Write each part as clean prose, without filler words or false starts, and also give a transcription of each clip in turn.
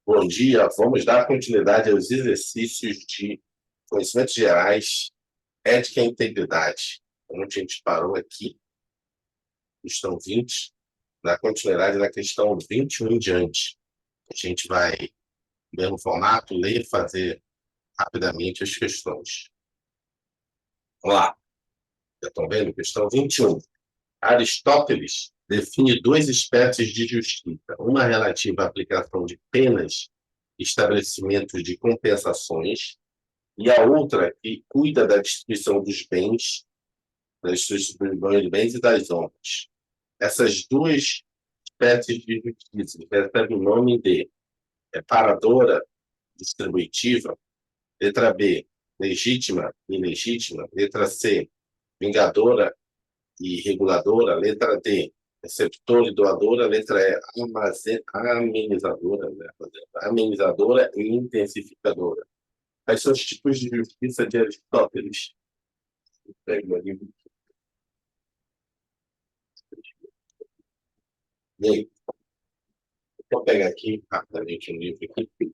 Bom dia, vamos dar continuidade aos exercícios de conhecimentos gerais, ética e integridade. Onde a gente parou aqui, questão 20, dar continuidade na questão 21 em diante. A gente vai, no mesmo formato, ler e fazer rapidamente as questões. Vamos lá. Já estão vendo? Questão 21. Aristóteles define duas espécies de justiça, uma relativa à aplicação de penas e estabelecimentos de compensações, e a outra que cuida da distribuição dos bens, da distribuição dos bens e das honras. Essas duas espécies de justiça recebem o nome de reparadora, distributiva, letra B, legítima e ilegítima, letra C, vingadora e reguladora, letra D, receptora e doadora, letra E, amenizadora, né? Amenizadora e intensificadora. Quais são os tipos de justiça de Aristóteles? Pega o livro. E aí? Vou pegar aqui rapidamente um livro aqui.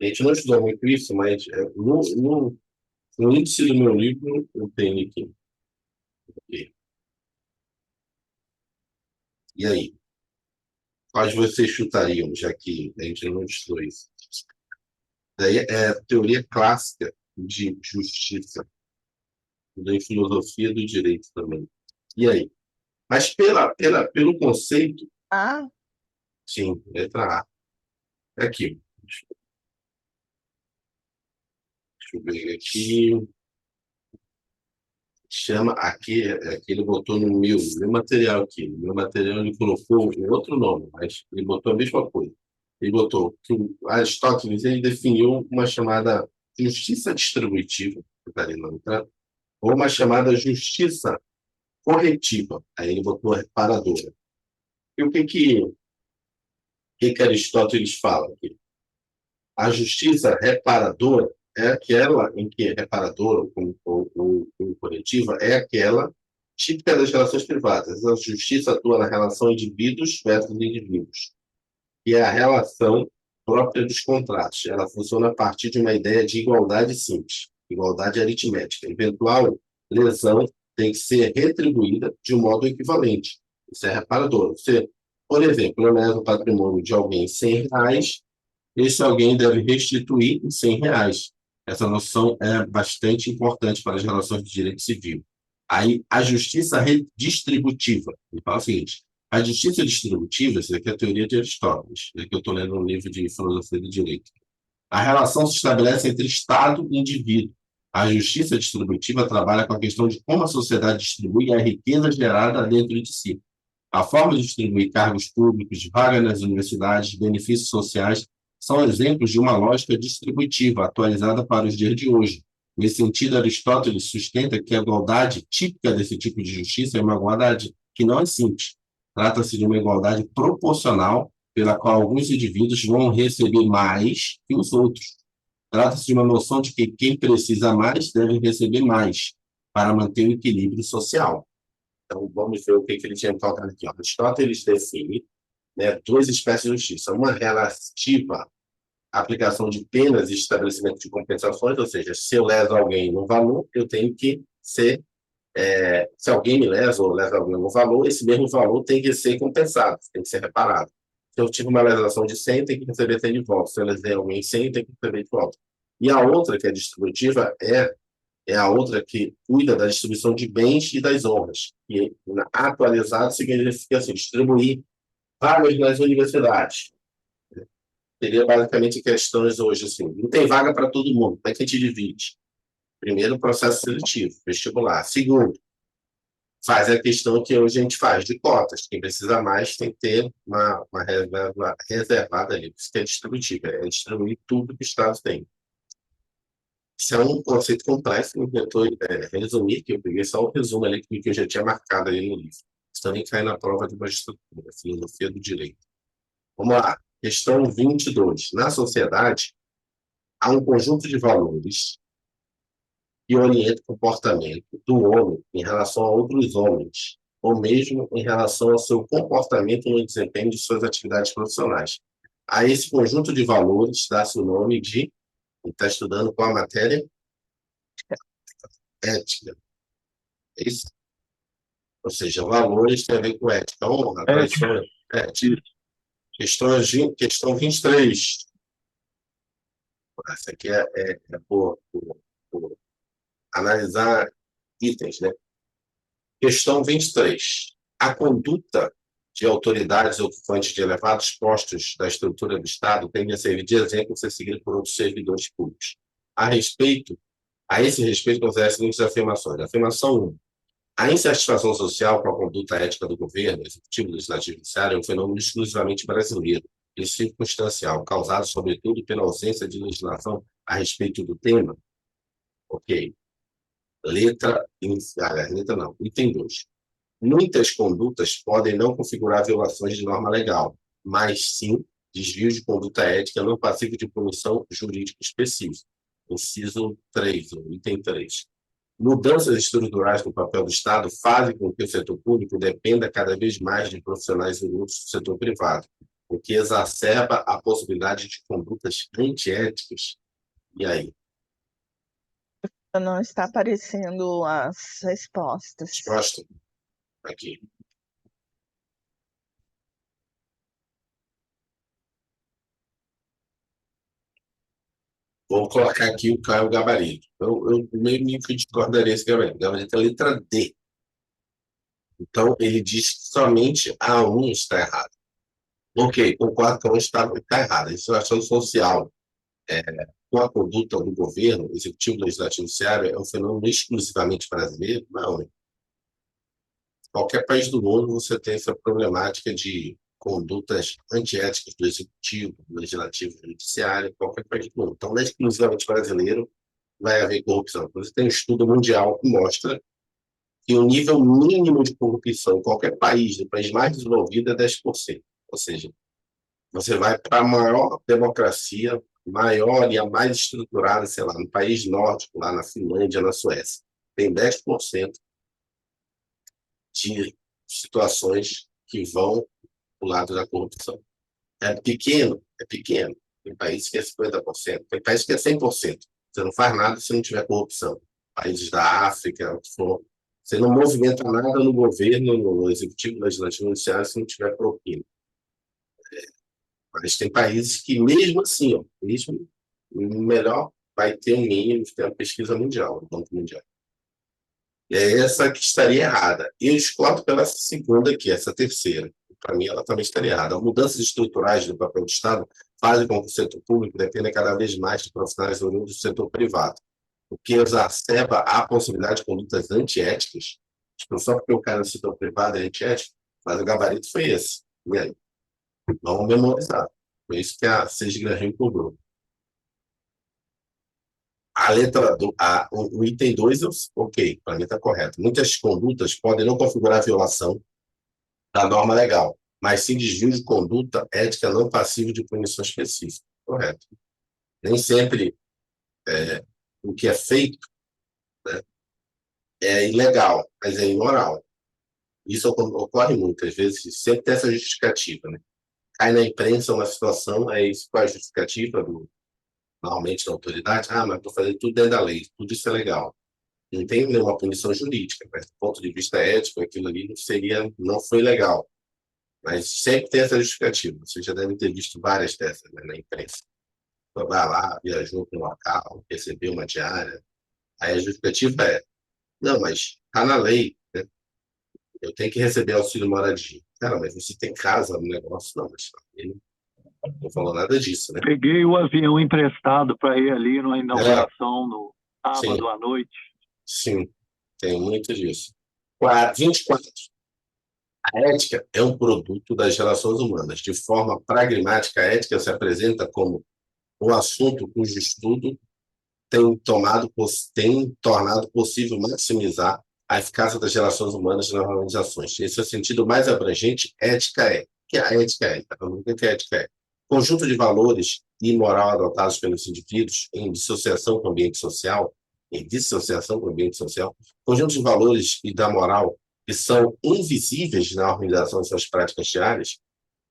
A gente não estudou muito isso, mas no índice do meu livro eu tenho aqui. Okay. E aí? Quais vocês chutariam, já que a gente não estudou isso? Daí é teoria clássica de justiça, da filosofia do direito também. E aí? Mas pelo conceito... Sim, letra A. É aqui. Deixa eu ver aqui. Chama aqui ele botou no meu material aqui. No meu material ele colocou outro nome, mas ele botou a mesma coisa. Ele botou que o Aristóteles ele definiu uma chamada justiça distributiva, ou uma chamada justiça corretiva. Aí ele botou reparadora. E o que Aristóteles fala aqui? A justiça reparadora é aquela em que reparadora ou coletiva é aquela típica das relações privadas. A justiça atua na relação indivíduos versus indivíduos, e é a relação própria dos contratos. Ela funciona a partir de uma ideia de igualdade simples, igualdade aritmética. Eventual lesão tem que ser retribuída de um modo equivalente. Isso é reparador. Você, por exemplo, leva o patrimônio de alguém R$100, esse alguém deve restituir em R$100. Essa noção é bastante importante para as relações de direito civil. Aí, a justiça redistributiva. Ele fala o seguinte: a justiça distributiva, isso aqui é a teoria de Aristóteles, que eu estou lendo um livro de filosofia do direito. A relação se estabelece entre Estado e indivíduo. A justiça distributiva trabalha com a questão de como a sociedade distribui a riqueza gerada dentro de si. A forma de distribuir cargos públicos, vagas nas universidades, benefícios sociais, são exemplos de uma lógica distributiva atualizada para os dias de hoje. Nesse sentido, Aristóteles sustenta que a igualdade típica desse tipo de justiça é uma igualdade que não é simples. Trata-se de uma igualdade proporcional pela qual alguns indivíduos vão receber mais que os outros. Trata-se de uma noção de que quem precisa mais deve receber mais para manter o equilíbrio social. Então, vamos ver o que ele tinha colocado aqui. Aristóteles define, né, duas espécies de justiça. Uma relativa à aplicação de penas e estabelecimento de compensações, ou seja, se eu leso alguém no valor, eu tenho que ser... se alguém me lesa ou lesa alguém no valor, esse mesmo valor tem que ser compensado, tem que ser reparado. Se eu tive uma lesação de 100, tem que receber 100 de volta. Se eu lesei alguém 100, tem que receber de volta. E a outra, que é distributiva, é a outra que cuida da distribuição de bens e das honras. E atualizado significa assim, distribuir vagas nas universidades. Seria basicamente questões hoje assim, não tem vaga para todo mundo, como é que a gente divide? Primeiro, processo seletivo, vestibular. Segundo, faz a questão que hoje a gente faz de cotas. Quem precisa mais tem que ter uma reserva reservada ali, isso que é distributiva, é distribuir tudo que o Estado tem. Isso é um conceito complexo, eu tentou resumir, que eu peguei só o resumo ali que eu já tinha marcado ali no livro. Isso também cai na prova de magistratura, filosofia do direito. Vamos lá, questão 22. Na sociedade, há um conjunto de valores que orienta o comportamento do homem em relação a outros homens, ou mesmo em relação ao seu comportamento no desempenho de suas atividades profissionais. A esse conjunto de valores dá-se o nome de, está estudando qual a matéria? Ética. É isso? Ou seja, valores tem a ver com ética, honra, Ética. traição, ética. Isso. Questão 23. Essa aqui é por analisar itens, né? Questão 23. A conduta de autoridades ocupantes de elevados postos da estrutura do Estado tende a servir de exemplo a ser seguido por outros servidores públicos. A esse respeito, considera as seguintes afirmações. Afirmação 1. A insatisfação social com a conduta ética do governo, executivo, legislativo e judiciário, é um fenômeno exclusivamente brasileiro e circunstancial, causado, sobretudo, pela ausência de legislação a respeito do tema. Ok. Letra não. Item 2. Muitas condutas podem não configurar violações de norma legal, mas sim desvios de conduta ética não passível de punição jurídica específica. Inciso 3, item 3. Mudanças estruturais no papel do Estado fazem com que o setor público dependa cada vez mais de profissionais ilusos do setor privado, o que exacerba a possibilidade de condutas antiéticas. E aí? Não está aparecendo as respostas. Resposta? Aqui. Vou colocar aqui o gabarito. Eu meio que discordaria desse gabarito. O gabarito é a letra D. Então, ele diz que somente A1 está errado. Ok, concordo que A1 está errado. A situação social com a conduta do governo, executivo, legislativo e judiciário, é um fenômeno exclusivamente brasileiro? Não. Em qualquer país do mundo você tem essa problemática de condutas antiéticas do executivo, do legislativo e judiciário, em qualquer país do mundo. Então, não é exclusivamente brasileiro, vai haver corrupção. Por isso tem um estudo mundial que mostra que o nível mínimo de corrupção em qualquer país, no país mais desenvolvido, é 10%. Ou seja, você vai para a maior democracia, maior e a mais estruturada, sei lá, no país nórdico, lá na Finlândia, na Suécia. Tem 10% de situações que vão para o lado da corrupção. É pequeno? É pequeno. Tem países que é 50%, tem países que é 100%. Você não faz nada se não tiver corrupção. Países da África, o que for. Você não movimenta nada no governo, no executivo, no legislativo, no judiciário, se não tiver propina. Mas tem países que, mesmo assim, ó, mesmo melhor, vai ter um mínimo, tem uma pesquisa mundial, o Banco Mundial. E é essa que estaria errada. E eu discordo pela segunda aqui, essa terceira. Para mim, ela também estaria errada. As mudanças estruturais do papel do Estado fazem com que o setor público dependa cada vez mais de profissionais oriundos do setor privado, o que exacerba a possibilidade de condutas antiéticas. Tipo, só porque o cara do setor privado é antiético, mas o gabarito foi esse. E aí? Vamos memorizar. Foi isso que a Sesgra Rio cobrou. A letra do o item 2, ok, para mim está correto. Muitas condutas podem não configurar violação da norma legal, mas sim desvio de conduta ética não passível de punição específica. Correto. Nem sempre o que é feito, né, é ilegal, mas é imoral. Isso ocorre muitas vezes, sempre tem essa justificativa. Né? Cai na imprensa uma situação, é isso com a justificativa normalmente da autoridade, mas estou fazendo tudo dentro da lei, tudo isso é legal. Não tem nenhuma punição jurídica, mas do ponto de vista ético, aquilo ali não foi legal. Mas sempre tem essa justificativa. Vocês já devem ter visto várias dessas, né, na imprensa. Vai lá, viajou para um local, recebeu uma diária. Aí a justificativa é, não, mas está na lei, né? Eu tenho que receber auxílio moradia. Cara, mas você tem casa no negócio? Não, mas ele não falou nada disso, né? Peguei o avião emprestado para ir ali na É, inauguração no sim, sábado à noite. sim, tem muito disso. 24. A ética é um produto das relações humanas. De forma pragmática, a ética se apresenta como um assunto cujo estudo tem tornado possível maximizar a eficácia das relações humanas nas organizações. Esse é o sentido mais abrangente, ética é. O que a ética é? O que a ética é? Conjunto de valores e moral adotados pelos indivíduos em dissociação com o ambiente social, conjunto de valores e da moral que são invisíveis na organização de suas práticas diárias,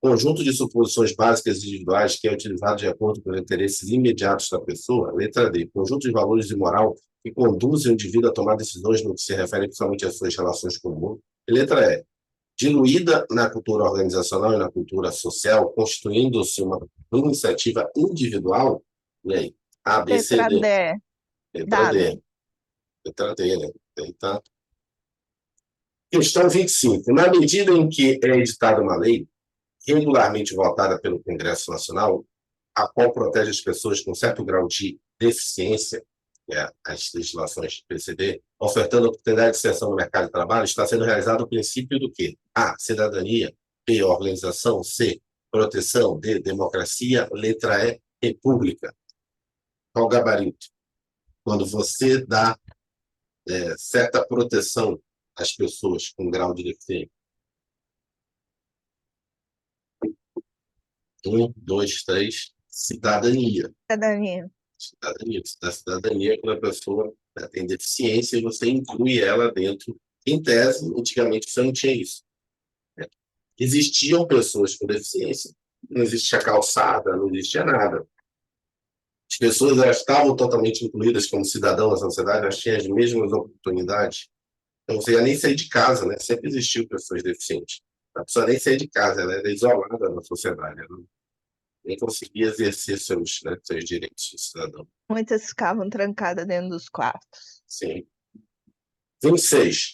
conjunto de suposições básicas individuais que é utilizado de acordo com os interesses imediatos da pessoa. Letra D. Conjunto de valores de moral que conduzem o indivíduo a tomar decisões no que se refere principalmente às suas relações com o mundo. E letra E. Diluída na cultura organizacional e na cultura social, constituindo-se uma iniciativa individual. E aí? A, B, C, Letra D. D. Letra D. Letra D, né? Tá. Questão 25. Na medida em que é editada uma lei, regularmente votada pelo Congresso Nacional, a qual protege as pessoas com certo grau de deficiência, que é as legislações PCD, ofertando oportunidade de inserção no mercado de trabalho, está sendo realizado o princípio do quê? A, cidadania, B, organização, C, proteção, D, democracia, letra E, república. Qual o gabarito? Quando você dá certa proteção às pessoas com grau de deficiência. 1, 2, 3, cidadania. Cidadania. Cidadania. Da cidadania, quando a pessoa tem deficiência, você inclui ela dentro. Em tese, antigamente você não tinha isso. Existiam pessoas com deficiência, não existia calçada, não existia nada. As pessoas elas estavam totalmente incluídas como cidadão na sociedade, elas tinham as mesmas oportunidades. Então, você ia nem sair de casa, né? Sempre existiu pessoas deficientes. A pessoa nem saía de casa, ela era isolada na sociedade, ela nem conseguia exercer seus direitos de cidadão. Muitas ficavam trancadas dentro dos quartos. Sim. 26.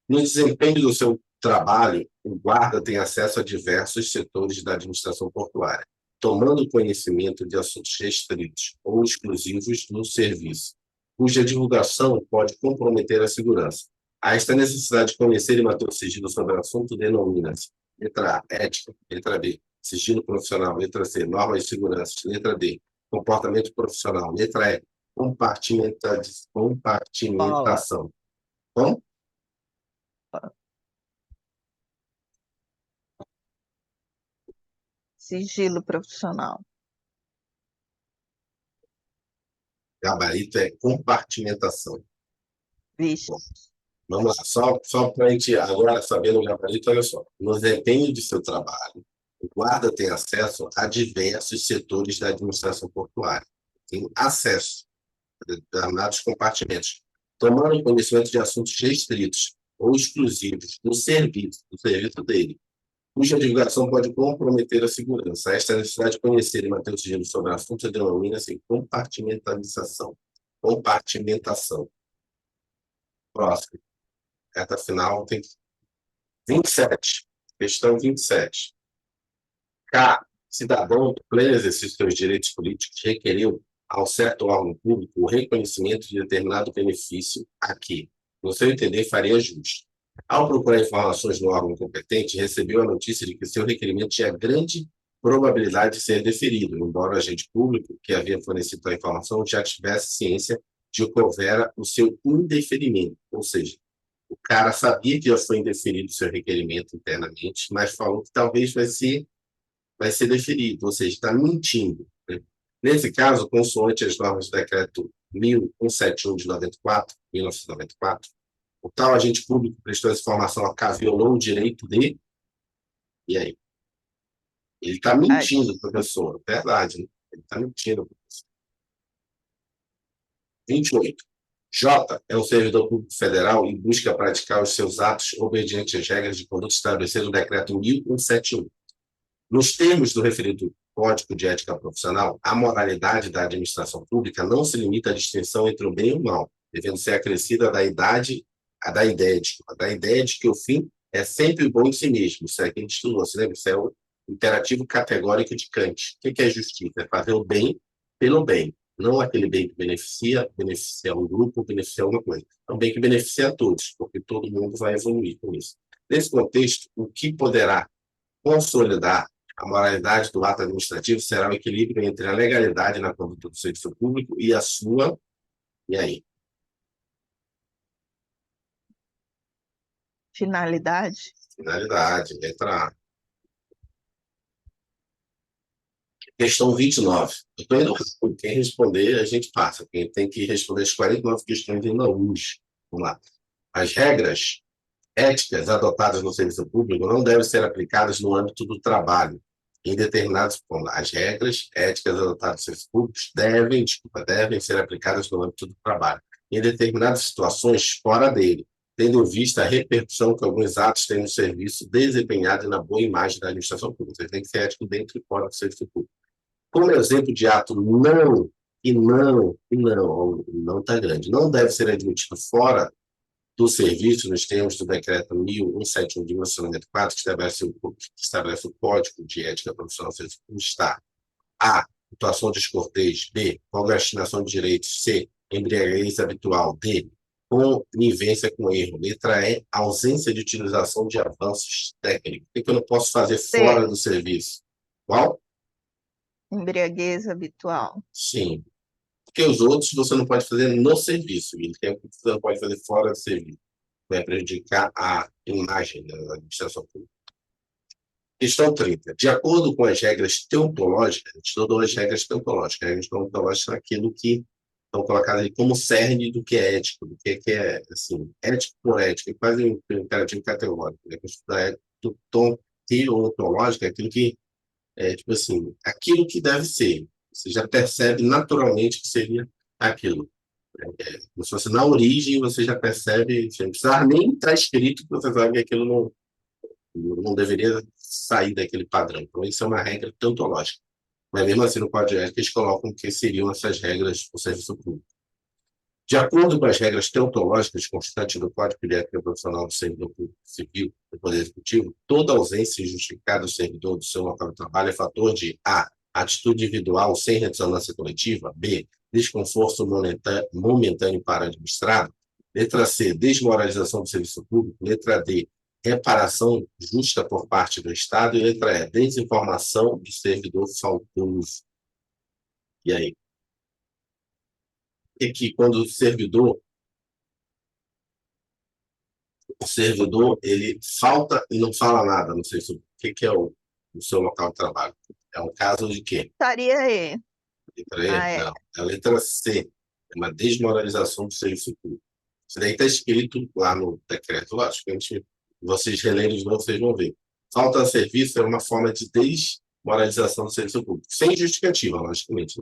No desempenho do seu trabalho, o guarda tem acesso a diversos setores da administração portuária, tomando conhecimento de assuntos restritos ou exclusivos no serviço, cuja divulgação pode comprometer a segurança. A esta necessidade de conhecer e manter o sigilo sobre o assunto denomina-se letra A, ética, letra B, sigilo profissional, letra C, normas de segurança, letra D, comportamento profissional, letra E, compartimentação. Como? Sigilo profissional. Gabarito é compartimentação. Vixe. Bom, vamos lá, só para a gente agora saber no gabarito, olha só. No desempenho de seu trabalho, o guarda tem acesso a diversos setores da administração portuária. Tem acesso a determinados compartimentos, tomando conhecimento de assuntos restritos ou exclusivos do serviço dele, cuja divulgação pode comprometer a segurança. Esta necessidade de conhecer e manter o sigilo sobre o assunto denomina-se compartimentalização. Compartimentação. Próximo. Reta final tem 27. Questão 27. K. Cidadão, em pleno exercício de seus direitos políticos, requereu ao certo órgão público o reconhecimento de determinado benefício a que, no seu entender, faria justo. Ao procurar informações no órgão competente, recebeu a notícia de que seu requerimento tinha grande probabilidade de ser deferido, embora o agente público que havia fornecido a informação já tivesse ciência de que houvera o seu indeferimento, ou seja, o cara sabia que já foi indeferido o seu requerimento internamente, mas falou que talvez vai ser deferido, ou seja, está mentindo. Né? Nesse caso, consoante as normas do decreto 1171 de 1994, o tal agente público prestou essa informação a K, violou o direito de... E aí? Ele está mentindo, professor. Verdade, né? Ele está mentindo, professor. 28. J é um servidor público federal e busca praticar os seus atos obediente às regras de conduta estabelecidas no decreto 1171. Nos termos do referido Código de Ética Profissional, a moralidade da administração pública não se limita à distinção entre o bem e o mal, devendo ser acrescida da ideia de que o fim é sempre bom em si mesmo. Isso é que a gente estudou, você lembra? Isso é o imperativo categórico de Kant. O que é justiça? É fazer o bem pelo bem, não aquele bem que beneficia um grupo, beneficia alguma coisa. É um bem que beneficia a todos, porque todo mundo vai evoluir com isso. Nesse contexto, o que poderá consolidar a moralidade do ato administrativo será o equilíbrio entre a legalidade na conduta do serviço público e a sua... E aí? Finalidade. Finalidade, letra A. Questão 29. Eu estou indo rápido. Quem responder, a gente passa. Quem tem que responder as 49 questões ainda hoje. Vamos lá. As regras Éticas adotadas no serviço público não devem ser aplicadas no âmbito do trabalho. Em determinados pontos, as regras éticas adotadas no serviço público devem ser aplicadas no âmbito do trabalho. Em determinadas situações, fora dele, tendo em vista a repercussão que alguns atos têm no serviço desempenhado e na boa imagem da administração pública. Você tem que ser ético dentro e fora do serviço público. Como exemplo de ato não, não está grande, não deve ser admitido fora do serviço, nos termos do decreto 1171 de 1994, que estabelece o Código de Ética Profissional do Serviço Público, está A. Atuação descortês. B. Procrastinação de direitos. C. Embriaguez habitual. D. Conivência com erro. Letra E. Ausência de utilização de avanços técnicos. O que eu não posso fazer fora C. do serviço? Qual? Embriaguez habitual. Sim. Porque os outros você não pode fazer no serviço. E tem que você não pode fazer fora do serviço. Vai prejudicar a imagem da administração pública. Questão 30. De acordo com as regras teontológicas, a gente estudou as regras teontológicas. As regras teontológicas são aquilo que estão colocadas ali como cerne do que é ético, do que é assim, ético por ética, é quase um imperativo categórico. Né? Do tom teontológico é aquilo que é, tipo assim, aquilo que deve ser. Você já percebe naturalmente que seria aquilo. Como se fosse na origem, você já percebe, você não precisa nem estar escrito que você sabe que aquilo não deveria sair daquele padrão. Então, isso é uma regra tautológica. Mas mesmo assim, no Código de Ética, eles colocam o que seriam essas regras do serviço público. De acordo com as regras teontológicas constantes do Código de Ética Profissional do Servidor Público Civil do Poder Executivo, toda ausência injustificada do servidor do seu local de trabalho é fator de A. Atitude individual sem ressonância coletiva. B. Desconforto momentâneo para administrado. Letra C. Desmoralização do serviço público. Letra D. Reparação justa por parte do Estado. E letra E. Desinformação do servidor faltoso. E aí? É que quando o servidor ele falta e não fala nada, não sei se o que é o seu local de trabalho. É um caso de quê? Estaria E. Letra E? Ah, é. Não. A letra C é uma desmoralização do serviço público. Isso daí está escrito lá no decreto, lógico, vocês relerem de novo, vocês vão ver. Falta de serviço é uma forma de desmoralização do serviço público, sem justificativa, logicamente.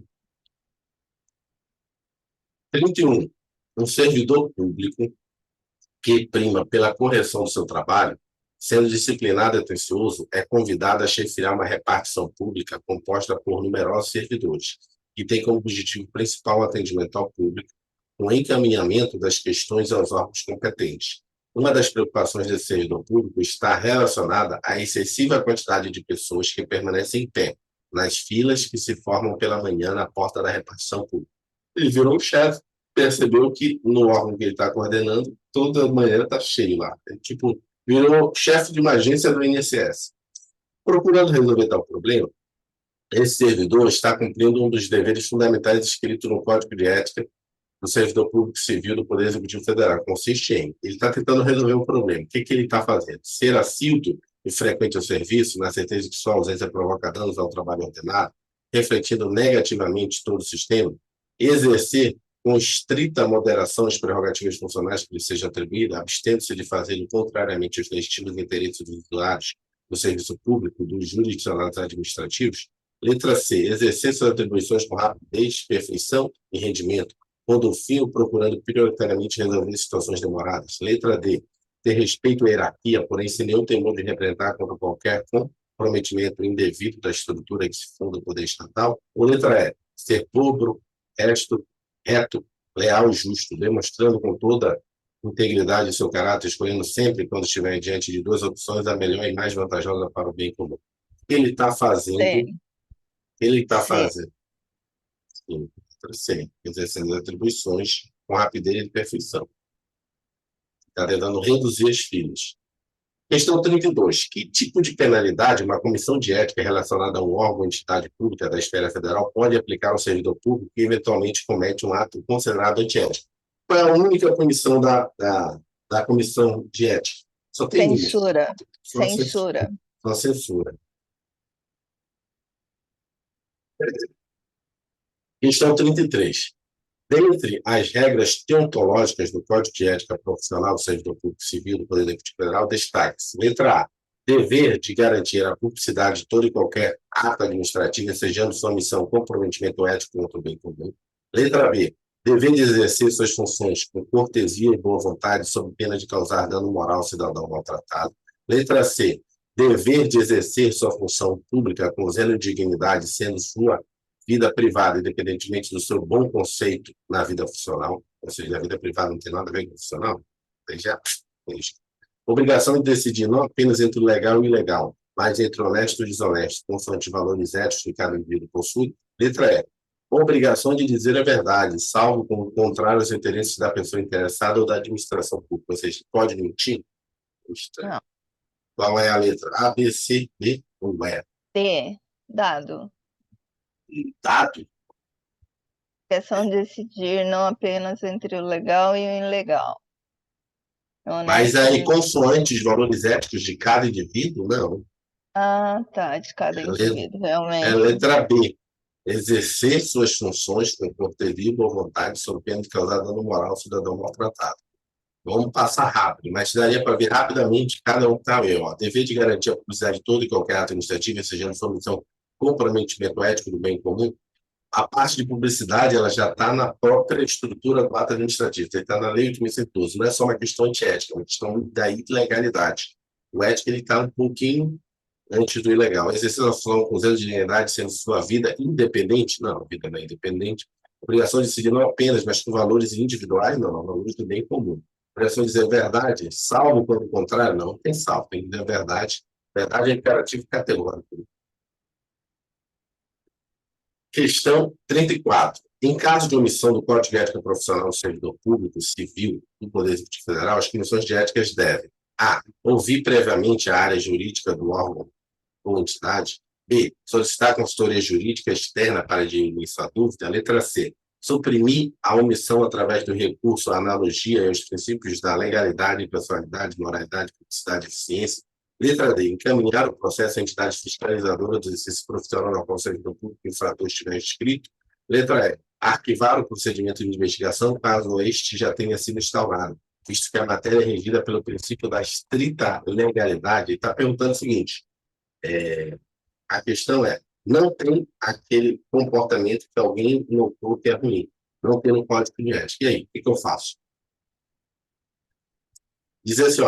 31. Um servidor público que prima pela correção do seu trabalho, sendo disciplinado e atencioso, é convidado a chefiar uma repartição pública composta por numerosos servidores, que tem como objetivo principal o atendimento ao público, o encaminhamento das questões aos órgãos competentes. Uma das preocupações desse servidor público está relacionada à excessiva quantidade de pessoas que permanecem em pé nas filas que se formam pela manhã na porta da repartição pública. Ele virou um chefe, percebeu que no órgão que ele está coordenando, toda manhã está cheio lá. Tipo, virou chefe de uma agência do INSS. Procurando resolver tal problema, esse servidor está cumprindo um dos deveres fundamentais escritos no Código de Ética do Servidor Público Civil do Poder Executivo Federal. Consiste em, ele está tentando resolver o problema. O que ele está fazendo? Ser assíduo e frequente ao serviço, na certeza de que sua ausência provoca danos ao trabalho ordenado, refletindo negativamente todo o sistema, exercer com estrita moderação as prerrogativas funcionais que lhe sejam atribuídas, abstendo-se de fazê-lo contrariamente aos legítimos interesses dos usuários do serviço público, dos jurisdicionados administrativos. Letra C. Exercer suas atribuições com rapidez, perfeição e rendimento, pondo o fim procurando prioritariamente resolver situações demoradas. Letra D. Ter respeito à hierarquia, porém sem nenhum temor de representar contra qualquer comprometimento indevido da estrutura que se funda o poder estatal. Ou letra E. Ser público, reto, leal e justo, demonstrando com toda integridade seu caráter, escolhendo sempre, quando estiver diante de duas opções, a melhor e mais vantajosa para o bem comum. Ele está fazendo, C. ele está C. fazendo, sim, exercendo as atribuições com rapidez e perfeição. Está tentando reduzir as filas. Questão 32. Que tipo de penalidade uma comissão de ética relacionada a um órgão ou entidade pública da esfera federal pode aplicar ao servidor público que eventualmente comete um ato considerado antiético? Qual é a única punição da comissão de ética? Só tem uma. Censura. Só Censura. Só censura. Questão 33. Dentre as regras deontológicas do Código de Ética Profissional do Servidor Público Civil do Poder Executivo Federal, destaque-se: letra A, dever de garantir a publicidade de todo e qualquer ato administrativo, ensejando sua missão, comprometimento ético contra o bem comum. Letra B, dever de exercer suas funções com cortesia e boa vontade, sob pena de causar dano moral ao cidadão maltratado. Letra C, dever de exercer sua função pública com zelo e dignidade, sendo sua vida privada, independentemente do seu bom conceito na vida profissional, ou seja, a vida privada não tem nada a ver com o profissional, já obrigação de decidir não apenas entre o legal e o ilegal, mas entre o honesto e o desonesto, consoante valores éticos que cada indivíduo possui. Letra E, obrigação de dizer a verdade, salvo como contrário aos interesses da pessoa interessada ou da administração pública, ou seja, pode mentir? Não. Qual é a letra? A, B, C, D ou E? D, dado. Dado? Obrigação de decidir não apenas entre o legal e o ilegal. Mas Honesto aí, e- consoante os valores éticos de cada indivíduo, não. Ah, tá, de cada indivíduo, É realmente. letra B. Exercer suas funções com cortesia e boa vontade, sob pena de causar dano moral ao cidadão maltratado. Vamos passar rápido, mas daria para ver rapidamente cada um que está aí. Dever de garantir a publicidade de todo e qualquer ato administrativo, seja sua missão, comprometimento ético do bem comum. A parte de publicidade ela já está na própria estrutura do ato administrativo, está na lei de 8.112. Não é só uma questão de ética, é uma questão da ilegalidade. O ético está um pouquinho antes do ilegal. Exercer a função com zelo de dignidade, sendo sua vida independente? Não, a vida não é independente. Obrigação de decidir não apenas, mas com valores individuais? Não, valores do bem comum. Obrigação de dizer a verdade, salvo pelo contrário? Não tem salvo, tem que dizer a verdade. Verdade é imperativo categórico. Questão 34. Em caso de omissão do Código de Ética Profissional do Servidor Público Civil do Poder Executivo Federal, as comissões de éticas devem: A. Ouvir previamente a área jurídica do órgão ou entidade. B. Solicitar consultoria jurídica externa para dirimir sua dúvida. Letra C. Suprimir a omissão através do recurso à analogia e aos princípios da legalidade, impessoalidade, moralidade, publicidade e eficiência. Letra D. Encaminhar o processo à entidade fiscalizadora do exercício profissional na qual o servidor público infrator estiver inscrito. Letra E. Arquivar o procedimento de investigação caso este já tenha sido instaurado, visto que a matéria é regida pelo princípio da estrita legalidade. Ele está perguntando o seguinte: a questão é, não tem aquele comportamento que alguém notou que é ruim, não tem um código de ética. E aí, o que eu faço? Dizer assim,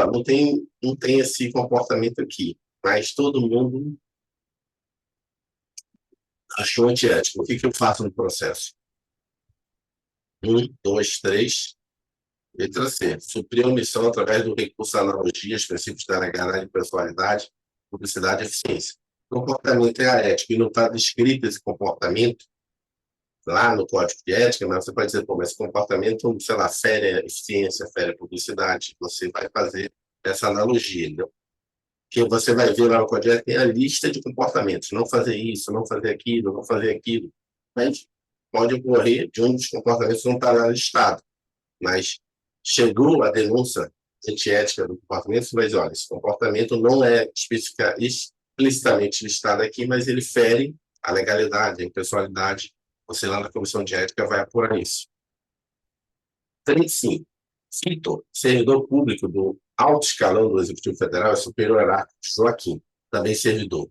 não tem esse comportamento aqui, mas todo mundo achou antiético. O que eu faço no processo? 1, 2, 3, letra C. Suprir a omissão através do recurso à analogia, os princípios da legalidade, pessoalidade, publicidade e eficiência. O comportamento é a ética, e não está descrito esse comportamento lá no Código de Ética, mas você pode dizer, pô, mas esse comportamento, sei lá, fere a eficiência, fere a publicidade, você vai fazer essa analogia, entendeu? Que você vai ver lá no Código de Ética, tem a lista de comportamentos, não fazer isso, não fazer aquilo, não fazer aquilo, mas pode ocorrer de um dos comportamentos não estar lá listado, mas chegou a denúncia antiética do comportamento, você vai dizer, olha, esse comportamento não é explicitamente listado aqui, mas ele fere a legalidade, a impessoalidade. Você lá na comissão de ética vai apurar isso. 35. Vitor, servidor público do alto escalão do Executivo Federal, é superior hierárquico Joaquim, também servidor.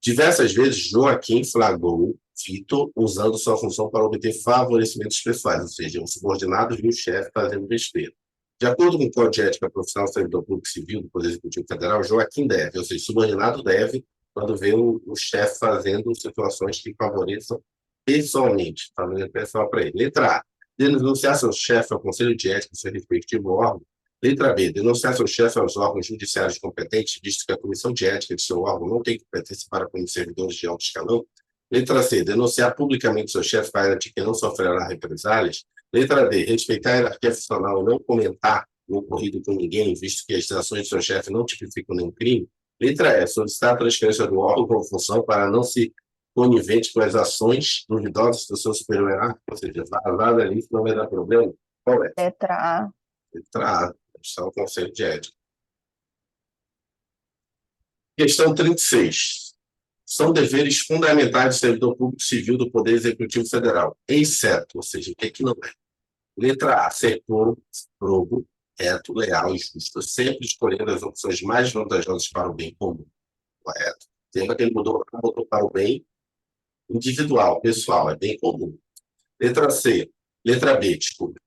Diversas vezes, Joaquim flagrou Vitor usando sua função para obter favorecimentos pessoais, ou seja, um subordinado viu o chefe fazendo besteira. De acordo com o Código de Ética Profissional do Servidor Público Civil do Poder Executivo Federal, Joaquim deve, ou seja, subordinado deve, quando vê o chefe fazendo situações que favoreçam pessoalmente, fazendo pessoal para ele. Letra A. Denunciar seu chefe ao Conselho de Ética do seu respectivo órgão. Letra B. Denunciar seu chefe aos órgãos judiciários competentes, visto que a comissão de ética de seu órgão não tem competência para punir servidores de alto escalão. Letra C. Denunciar publicamente seu chefe para garantir que não sofrerá represálias. Letra D. Respeitar a hierarquia funcional e não comentar o ocorrido com ninguém, visto que as ações de seu chefe não tipificam nenhum crime. Letra E. Solicitar a transferência do órgão com função para não se conivente com as ações duvidosas do seu superior hierárquico, ou seja, vazada ali, não vai dar problema. Qual é? Letra A. Letra A. Está o Conselho de Ética. Questão 36. são deveres fundamentais do servidor público civil do Poder Executivo Federal, exceto, ou seja, o que é que não é? Letra A, ser probo, reto, leal e justo, sempre escolhendo as opções mais vantajosas para o bem comum, correto? Lembra que ele botou para o bem individual, pessoal, é bem comum. Letra C, letra B, desculpa.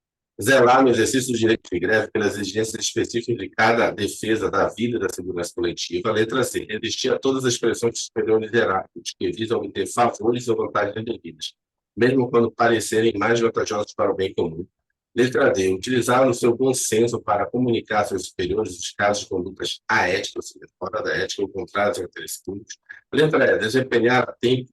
Zelar no exercício do direito de greve pelas exigências específicas de cada defesa da vida e da segurança coletiva. Letra C, resistir a todas as pressões superiores hierárquicas que visam obter favores ou vantagens indevidas, mesmo quando parecerem mais vantajosos para o bem comum. Letra D, utilizar o seu bom senso para comunicar a seus superiores os casos de condutas aéticas, ou seja, fora da ética ou contrários aos interesses públicos. Letra E, desempenhar a tempo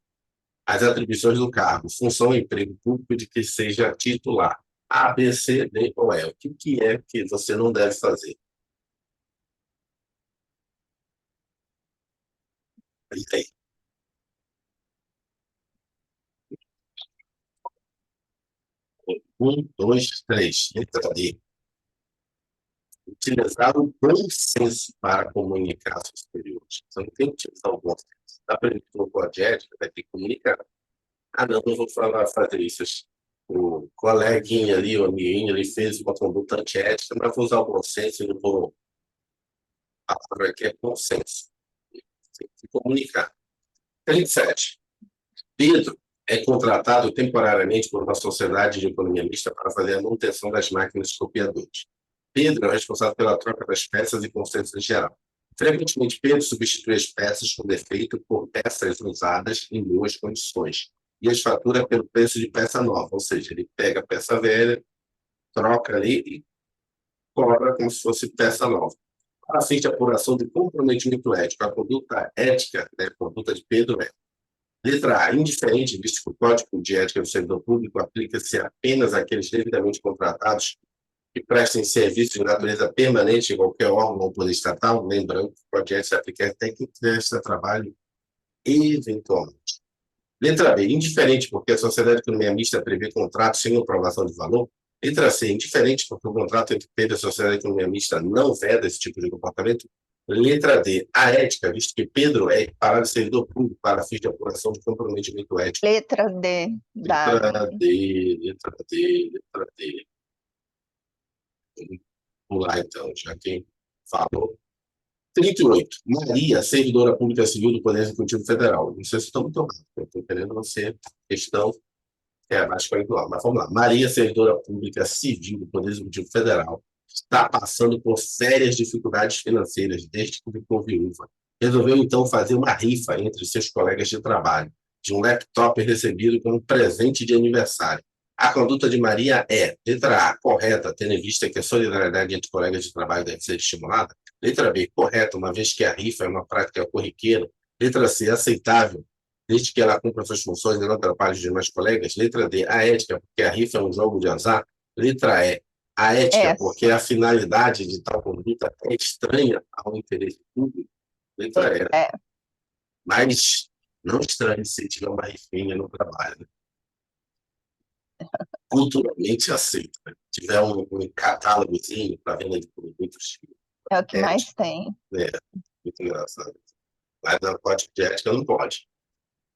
as atribuições do cargo, função ou emprego público de que seja titular. A, B, C, D ou E. O que é que você não deve fazer? E aí? 1, 2, 3. Letra D. Utilizar o bom senso para comunicar aos superiores. Você não tem que utilizar o bom senso. Está previsto no código de ética, vai ter que comunicar. Ah, não vou fazer isso. O coleguinha ali, o amiguinho, ele fez uma conduta antiética, mas vou usar o bom senso e não vou. A palavra aqui é bom senso. Tem que comunicar. 37. Pedro é contratado temporariamente por uma sociedade de economia mista para fazer a manutenção das máquinas copiadoras. Pedro é responsável pela troca das peças e consertos em geral. Frequentemente, Pedro substitui as peças com defeito por peças usadas em boas condições e as fatura pelo preço de peça nova, ou seja, ele pega a peça velha, troca ali e cobra como se fosse peça nova. Para fins de apuração de comprometimento ético, a conduta ética, a conduta de Pedro é: letra A, indiferente, visto que o Código de Ética do Servidor Público aplica-se apenas àqueles devidamente contratados que prestem serviço de natureza permanente em qualquer órgão ou poder estatal, lembrando que o Código de Ética se aplica até quem presta trabalho eventualmente. Letra B, indiferente porque a sociedade de economia mista prevê contrato sem aprovação de valor. Letra C, indiferente porque o contrato entre Pedro e a sociedade de economia mista não veda esse tipo de comportamento. Letra D, a ética, visto que Pedro é equiparado a servidor público para fins de apuração de comprometimento ético. Letra D, Letra D, letra D, letra D. Vamos lá, então, já quem falou. 38. Maria, servidora pública civil do Poder Executivo Federal. Não sei se estou muito rápido, eu estou querendo você, questão mais curricular, mas vamos lá. Maria, servidora pública civil do Poder Executivo Federal, está passando por sérias dificuldades financeiras desde que ficou viúva. Resolveu, então, fazer uma rifa entre seus colegas de trabalho, de um laptop recebido como presente de aniversário. A conduta de Maria é, letra A, correta, tendo em vista que a solidariedade entre colegas de trabalho deve ser estimulada. Letra B, correta, uma vez que a rifa é uma prática corriqueira. Letra C, aceitável, desde que ela cumpra suas funções e não atrapalhe os demais colegas. Letra D, a ética, porque a rifa é um jogo de azar. Letra E, a ética, porque a finalidade de tal conduta é estranha ao interesse público. Letra E. Mas não estranhe se tiver uma rifinha no trabalho. Né? Culturalmente aceito. Né? Se tiver um catálogozinho para venda de produtos. É o que mais tem. É, muito engraçado. Mas no código de ética não pode.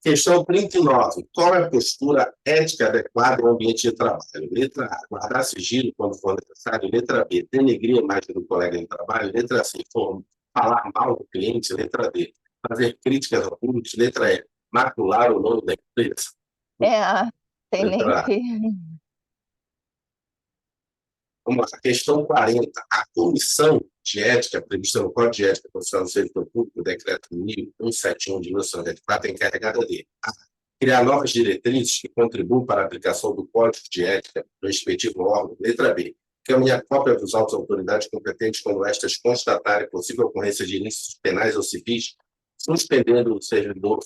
Questão 39. Qual é a postura ética adequada ao ambiente de trabalho? Letra A, guardar sigilo quando for necessário. Letra B, denegrir a imagem do colega de trabalho. Letra C, falar mal do cliente. Letra D, fazer críticas ao público. Letra E, macular o nome da empresa. Tem nem que... Vamos lá, questão 40. A comissão de ética prevista no Código de Ética Profissional do Servidor Público, o decreto 1171 de 1994, é encarregada de criar novas diretrizes que contribuam para a aplicação do Código de Ética no respectivo órgão. Letra B, encaminhar cópia dos autos às autoridades competentes quando estas constatarem possível ocorrência de ilícitos penais ou civis, suspendendo o servidor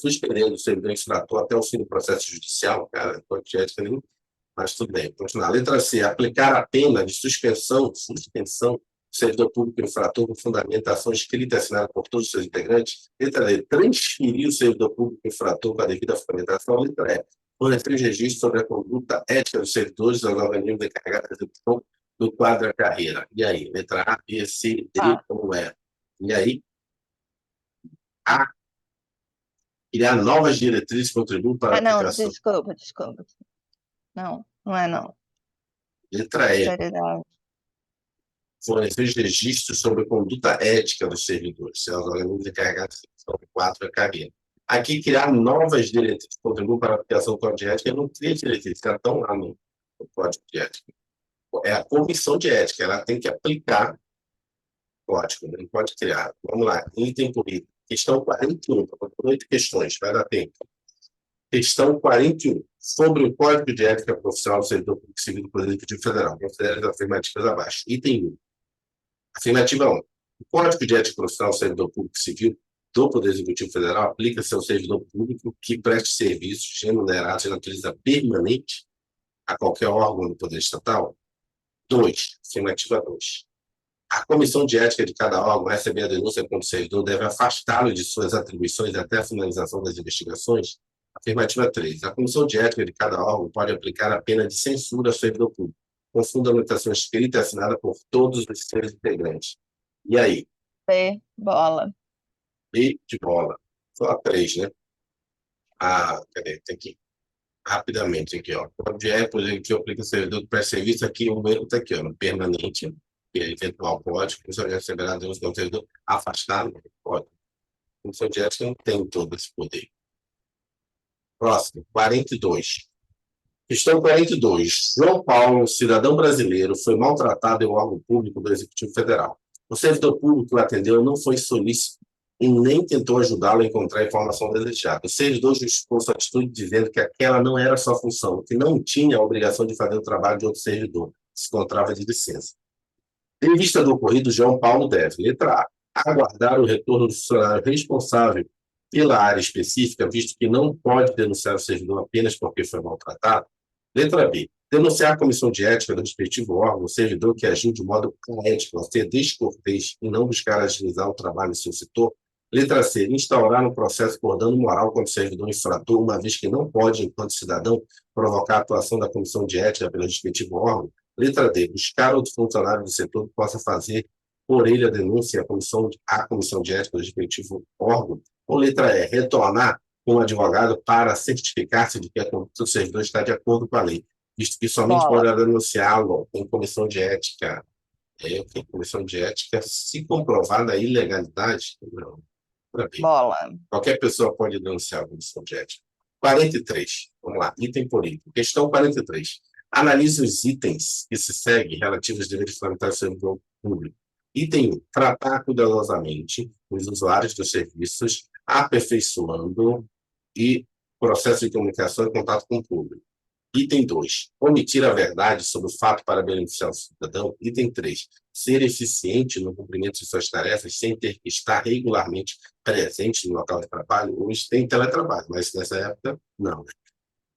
infrator até o fim do processo judicial. Cara, Código de Ética nenhum. Mas tudo bem, vamos lá. Letra C, aplicar a pena de suspensão do servidor público infrator com fundamentação escrita e assinada por todos os seus integrantes. Letra D, transferir o servidor público infrator com a devida fundamentação. Letra E, fornecer registro sobre a conduta ética dos servidores aos organismos encarregados da execução do quadro da carreira. E aí? Letra A, B, C, D ou E? E aí? A, Criar novas diretrizes contribuem para a não, aplicação. desculpa. Não, não é não. Letra E. Prioridade. Fornecer os registros sobre a conduta ética dos servidores, seus organismos encarregados de gestão. 4 é carreira. Aqui, criar novas diretrizes contribui para a aplicação do código de ética. Não cria diretrizes, já estão lá no código de ética. É a comissão de ética, ela tem que aplicar o código, não pode criar. Vamos lá, item por item. Questão 41, 8 questões, vai dar tempo. Questão 41. Sobre o Código de Ética Profissional do Servidor Público Civil do Poder Executivo Federal. Considere as afirmativas abaixo. Item 1. Afirmativa 1. O Código de Ética Profissional do Servidor Público Civil do Poder Executivo Federal aplica-se ao servidor público que preste serviços remunerados de natureza permanente a qualquer órgão do Poder Estatal. 2. Afirmativa 2. A comissão de ética de cada órgão, receber a denúncia contra o servidor, deve afastá-lo de suas atribuições até a finalização das investigações. Afirmativa 3. A comissão de ética de cada órgão pode aplicar a pena de censura ao servidor público, com fundamentação escrita e assinada por todos os seus integrantes. E aí? B, bola. B de bola. Só a 3, né? Cadê? Tem que rapidamente aqui, ó. Código de ética que aplica o servidor que presta serviço, aqui o erro está aqui, ó, no permanente, que é eventual código, a comissão de ética receberá a denúncia do servidor afastado do código. A comissão de ética não tem todo esse poder. Próximo, 42. Questão 42. João Paulo, cidadão brasileiro, foi maltratado em um órgão público do Executivo Federal. O servidor público que o atendeu não foi solícito e nem tentou ajudá-lo a encontrar a informação desejada. O servidor justificou sua atitude dizendo que aquela não era sua função, que não tinha a obrigação de fazer o trabalho de outro servidor, que se encontrava de licença. Em vista do ocorrido, João Paulo deve, letra A, aguardar o retorno do funcionário responsável pela área específica, visto que não pode denunciar o servidor apenas porque foi maltratado. Letra B, denunciar a comissão de ética do respectivo órgão o servidor que agiu de modo aético, ser descortês e não buscar agilizar o trabalho do seu setor. Letra C, instaurar um processo por dano moral contra o servidor infrator, uma vez que não pode, enquanto cidadão, provocar a atuação da comissão de ética pelo respectivo órgão. Letra D, buscar outro funcionário do setor que possa fazer por ele a denúncia à comissão de ética do respectivo órgão. Ou letra E, retornar com o advogado para certificar-se de que a conduta do servidor está de acordo com a lei, visto que somente Bola. pode denunciá-lo em comissão de ética. Comissão de ética, se comprovada a ilegalidade, não. Bola. Qualquer pessoa pode denunciar a comissão de ética. 43. Vamos lá, item por item. Questão 43. Analise os itens que se seguem relativos aos deveres fundamentais do servidor público. Item 1. Tratar cuidadosamente os usuários dos serviços, aperfeiçoando e processo de comunicação e contato com o público. Item 2. Omitir a verdade sobre o fato para beneficiar o cidadão. Item 3. Ser eficiente no cumprimento de suas tarefas sem ter que estar regularmente presente no local de trabalho. Hoje tem teletrabalho, mas nessa época, não.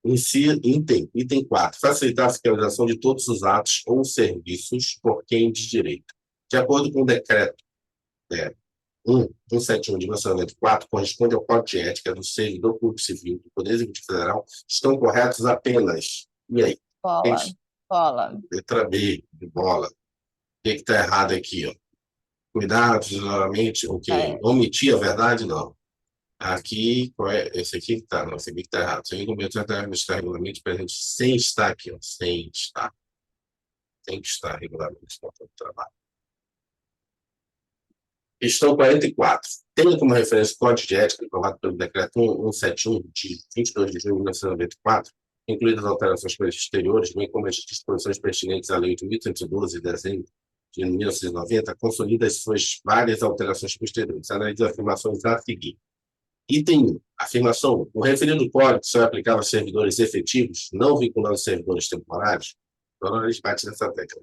Item 4. Facilitar a fiscalização de todos os atos ou serviços por quem de direito. De acordo com o decreto 171 de 1994, corresponde ao Código de Ética do Servidor Público Civil do Poder Executivo Federal, estão corretos apenas. E aí? Bola. Letra B, de bola. O que está errado aqui? Ó? Cuidado, geralmente, o quê? Omitir a verdade? Não. Aqui, qual é? Esse aqui que está, não, esse aqui que está errado. Segundo o meu está regularmente presente sem estar aqui, ó, sem estar. Tem que estar regularmente no local de trabalho. Questão 44. Tendo como referência o Código de Ética aprovado pelo Decreto 171, de 22 de junho de 1994, incluídas alterações posteriores, bem como as disposições pertinentes à Lei 8.112, de dezembro de 1990, consolida as suas várias alterações posteriores. Analise as afirmações a seguir. Item 1. Afirmação 1. O referido código só é aplicável a servidores efetivos, não vinculando servidores temporários. Agora eles batem nessa tecla.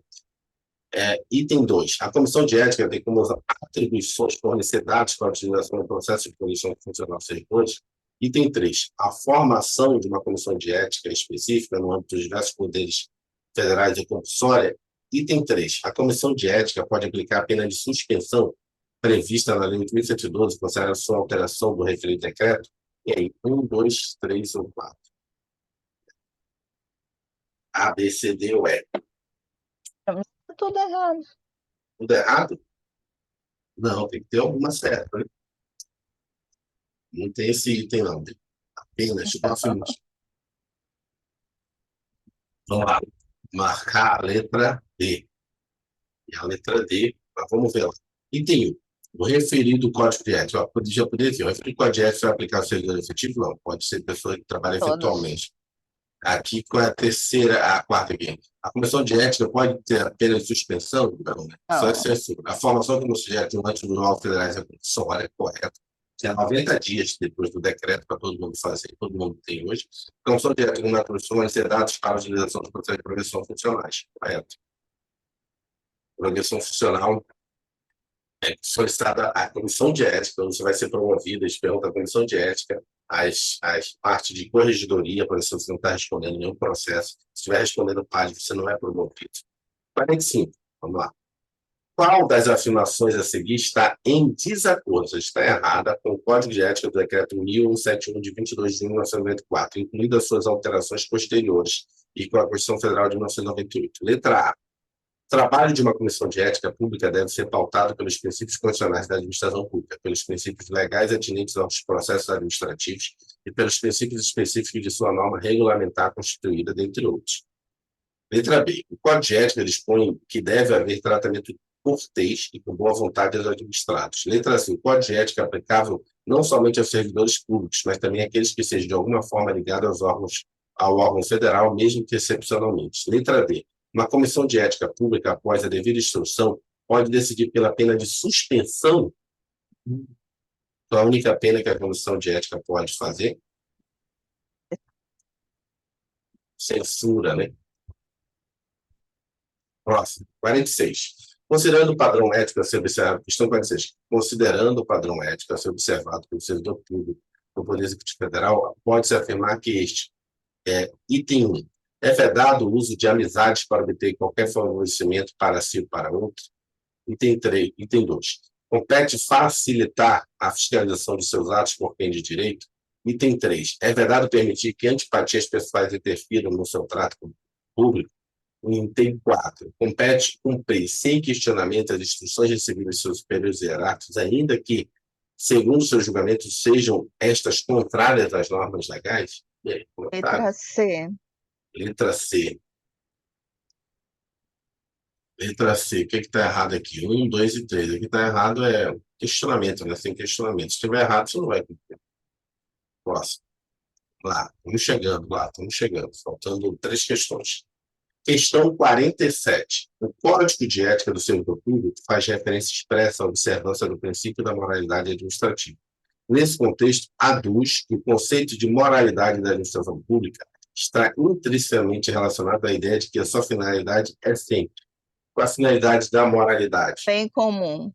Item 2. A Comissão de Ética tem como atribuições fornecer dados para a utilização do processo de punição funcional dos servidores. Item 3. A formação de uma comissão de ética específica no âmbito dos diversos poderes federais e compulsória. Item 3. A comissão de ética pode aplicar a pena de suspensão prevista na Lei 8.112, considerando sua alteração do referido decreto. E aí, 1, 2, 3 ou 4. A, B, C, D ou E. Tudo errado. Tudo errado? Não, tem que ter alguma certa. Né? Não tem esse item, não. Apenas próximos. Vamos lá. Marcar a letra D. E a letra D, vamos ver lá. Item 1. O referido código de ética. Ó, já poderia dizer, o referido código de ética vai aplicar ao servidor efetivo? Não. Pode ser pessoa que trabalha Todos. eventualmente. Aqui, com a terceira, a quarta aqui. A comissão de ética pode ter apenas suspensão? Não, né? Só de Não. censura. A formação que não sugere que antes dos órgãos federais é profissória, é correta. Que é 90 dias depois do decreto para todo mundo fazer, todo mundo tem hoje. A comissão de ética não profissão ser dados para a utilização dos processos de progressão funcionais. Correto. Progressão funcional solicitada à comissão de ética, você vai ser promovida, eles perguntam à comissão de ética, as partes de corregedoria, por exemplo, você não está respondendo nenhum processo, se estiver respondendo parte, você não é promovido. 45, vamos lá. Qual das afirmações a seguir está em desacordo, está errada com o Código de Ética do Decreto 1171 de 22 de junho de 1994, incluídas suas alterações posteriores e com a Constituição Federal de 1998? Letra A. O trabalho de uma comissão de ética pública deve ser pautado pelos princípios constitucionais da administração pública, pelos princípios legais atinentes aos processos administrativos e pelos princípios específicos de sua norma regulamentar constituída, dentre outros. Letra B. O Código de Ética dispõe que deve haver tratamento cortês e com boa vontade aos administrados. Letra C. O Código de Ética é aplicável não somente aos servidores públicos, mas também àqueles que sejam de alguma forma ligados ao órgão federal, mesmo que excepcionalmente. Letra D. Uma comissão de ética pública, após a devida instrução, pode decidir pela pena de suspensão. Então, a única pena que a comissão de ética pode fazer? Censura, né? Próximo. 46. Considerando o padrão ético a ser observado, questão 46. Considerando o padrão ético a ser observado pelo servidor público do Poder Executivo Federal, pode-se afirmar que este item 1. É vedado o uso de amizades para obter qualquer favorecimento para si ou para outro? Item 3, item 2. Compete facilitar a fiscalização de seus atos por quem de direito? Item 3. É vedado permitir que antipatias pessoais interfiram no seu trato público? Item 4. Compete cumprir sem questionamento as instruções recebidas de seus superiores hierárquicos, ainda que, segundo seus julgamentos, sejam estas contrárias às normas legais? E aí, Letra C. Letra C. Letra C. O que está errado aqui? 1, 2 e 3. O que está errado é questionamento, né? Sem questionamento. Se estiver errado, você não vai cumprir. Próximo. Lá, estamos chegando lá, estamos chegando. Faltando 3 questões. Questão 47. O Código de Ética do Servidor Público faz referência expressa à observância do princípio da moralidade administrativa. Nesse contexto, aduz que o conceito de moralidade da administração pública está intrinsecamente relacionado à ideia de que a sua finalidade é sempre. Qual a finalidade da moralidade? Bem comum.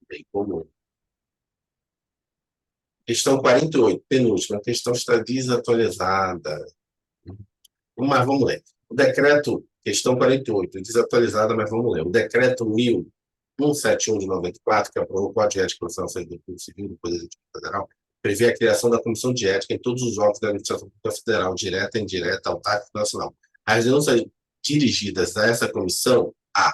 Bem comum. Questão 48, penúltima. A questão está desatualizada. Mas vamos ler. O decreto, questão 48, desatualizada, mas vamos ler. O decreto 1171 de 94, que aprovou o Código de Ética Profissional do Servidor Público Civil do Poder Executivo Federal, prevê a criação da Comissão de Ética em todos os órgãos da Administração Pública Federal, direta, indireta, autárquica e nacional. As denúncias dirigidas a essa comissão, A,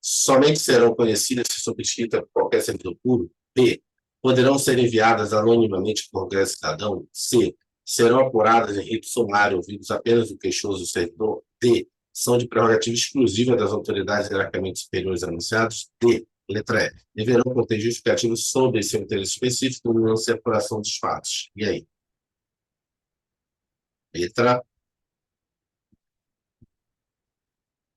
somente serão conhecidas se subscritas por qualquer servidor público. B, poderão ser enviadas anonimamente por qualquer cidadão. C, serão apuradas em rito sumário, ouvidos apenas o queixoso do servidor. D, são de prerrogativa exclusiva das autoridades hierarquicamente superiores anunciados. D, letra E, deverão conter justificativos sobre seu interesse específico no lance e apuração dos fatos. E aí? Letra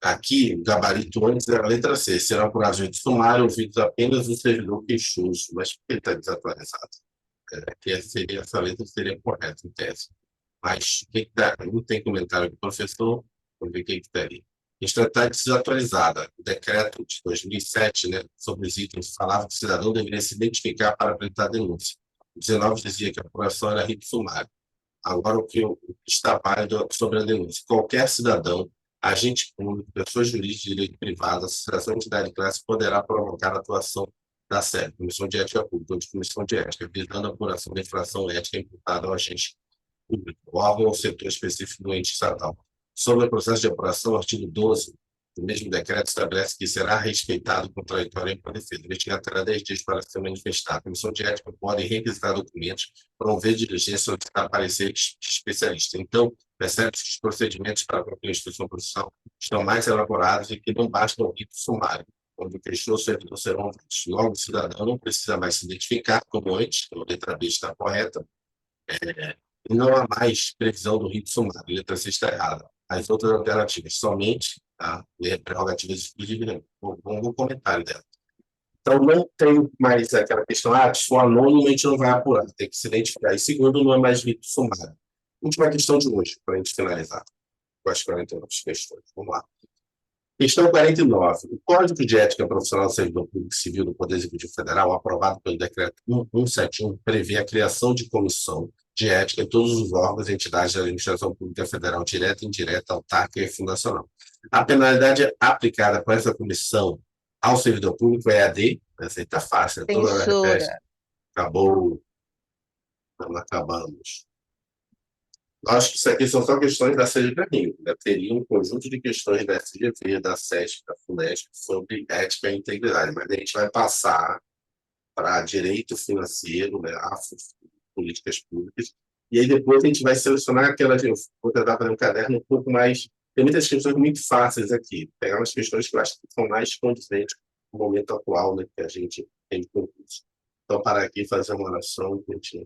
Aqui, o gabarito antes era a letra C. Serão apurados em sumário, ouvidos apenas o servidor queixoso. Mas por que está desatualizado? Essa letra seria correta, em tese. Mas não tem comentário do professor, vamos ver o que está ali. Está desatualizada. O decreto de 2007, né, sobre os itens, falava que o cidadão deveria se identificar para apresentar denúncia. O 19 dizia que a apuração era rito sumário. Agora, o que está válido sobre a denúncia. Qualquer cidadão, agente público, pessoa jurídica de direito privado, associação de entidade de classe poderá provocar a atuação da SEP, Comissão de Ética Pública, ou de Comissão de Ética, visando a apuração da infração ética imputada ao agente público, órgão ou setor específico do ente estatal. Sobre o processo de apuração, artigo 12 O mesmo decreto estabelece que será respeitado o contraditório em defesa. O investigado terá 10 dias para se manifestar. A comissão de ética pode requisitar documentos, promover diligência ou solicitar pareceres de especialista. Então, percebe-se que os procedimentos para a instituição processual estão mais elaborados e que não basta o rito sumário, onde o questionador servidor serão ouvidos. Logo, o cidadão não precisa mais se identificar como antes, a letra B está correta, e não há mais previsão do rito sumário, a letra C está errada. As outras alternativas, somente a prerrogativas exclusivas, bom comentário dela. Então, não tem mais aquela questão, se for anônimo, a gente não vai apurar, tem que se identificar. E segundo, não é mais rito sumário. Última questão de hoje, para a gente finalizar com as 49 questões. Vamos lá. Questão 49. O Código de Ética Profissional do Servidor Público Civil do Poder Executivo Federal, aprovado pelo Decreto 1171, prevê a criação de comissão de ética em todos os órgãos e entidades da administração pública federal, direta, indireta, autárquica e fundacional. A penalidade aplicada por essa comissão ao servidor público é a de, essa aí está fácil, toda hora repete, Censura. acabou, não acabamos. Acho que isso aqui são só questões da CGPRIM, né? Teria um conjunto de questões da SGV, da SESP, da FUNESP, sobre ética e integridade, mas a gente vai passar para direito financeiro, né, políticas públicas, e aí depois a gente vai selecionar aquelas, vou tentar fazer um caderno um pouco mais, tem muitas questões muito fáceis aqui, pegar umas questões que eu acho que são mais condizentes com o momento atual, né, que a gente tem de concurso. Então, para aqui fazer uma oração e continuar.